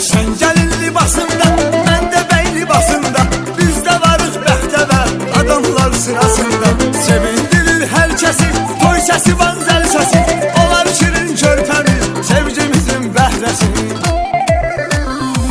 Sen gelin libasında, ben de bey libasında, biz de varız bəhtəvər adamlar sırasında. Sevindirir herkesi toy sesi, vanzel sesi, olar şirin körpemiz sevgimizin bəhrəsi.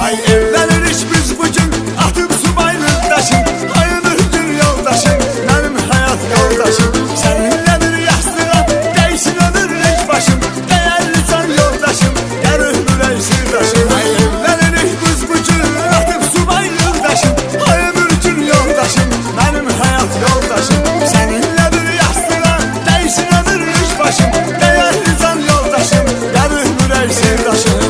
Ay evlenirik biz bugün atıp subaylıq daşım, ay ömürdür yoldaşım benim hayat yoldaşım. Seninle bir yastığa değsin ömürlük başım, değerli can yoldaşım gel ömür ey sırdaşım. Ay evlenirik biz bugün atıp subaylıq daşım, ay ömürdür yoldaşım benim hayat yoldaşım. Seninle bir yastığa değsin ömürlük başım, değerli can yoldaşım gel ömür ey sırdaşım.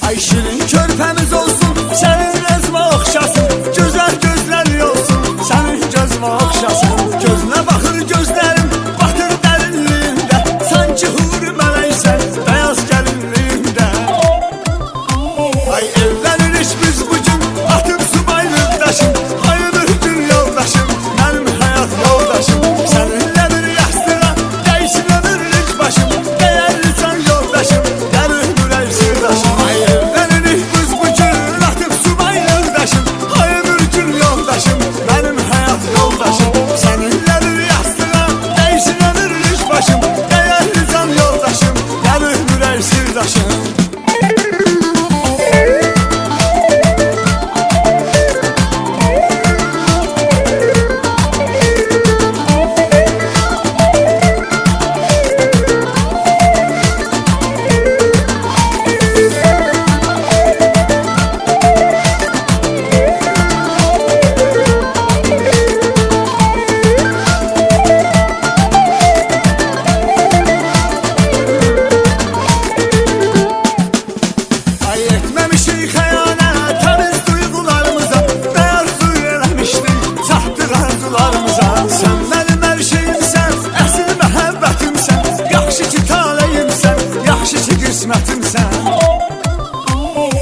Ay şirin körpemiz olsun, senin rezme okşasın, güzel gözleri olsun, senin gözme okşasın. Gözüne bakır gözlerim, batır derinliğimde, sanki huri meleksen beyaz gelinliğimde. Ay evlenirik biz bugün atıp subaylıq daşım, ay ömürdür yoldaşım benim hayat yoldaşım. Seninle bir yastığa değsin ömürlük başım, değerli can yoldaşım gel ömür ey sırdaşım. Ay evlenirik biz bugün atıp subaylıq daşım, ay ömürdür yoldaşım benim hayat yoldaşım. Seninle bir yastığa değsin ömürlük başım, değerli can yoldaşım gel ömür ey sırdaşım. Ay etmemişik xəyanət təmiz duyğularımıza, nə arzu eləmişdik çatdıq arzularımıza. Sən mənim hər şeyimsən, əsl məhəbbətimsən, yaxşı ki taleyimsən, yaxşı ki qismətimsən.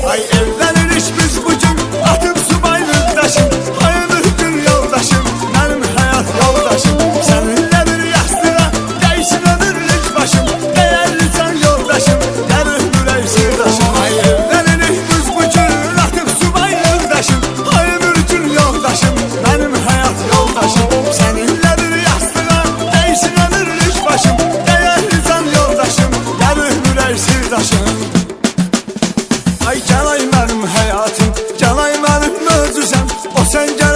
Ay evlenirik biz bugün atıp subaylıq daşım, ay ömürdür yoldaşım benim hayat yoldaşım. Seninle bir yastığa değsin ömürlük başım, değerli can yoldaşım gel ömür ey sırdaşım. Ay evlenirik biz bugün atıp subaylıq daşım, ay ömürdür yoldaşım benim hayat yoldaşım. Seninle bir yastığa değsin ömürlük başım, değerli can yoldaşım gel ömür ey sırdaşım. Ay gel ay benim hayatım, gel ay benim möcüzəm, o sen gel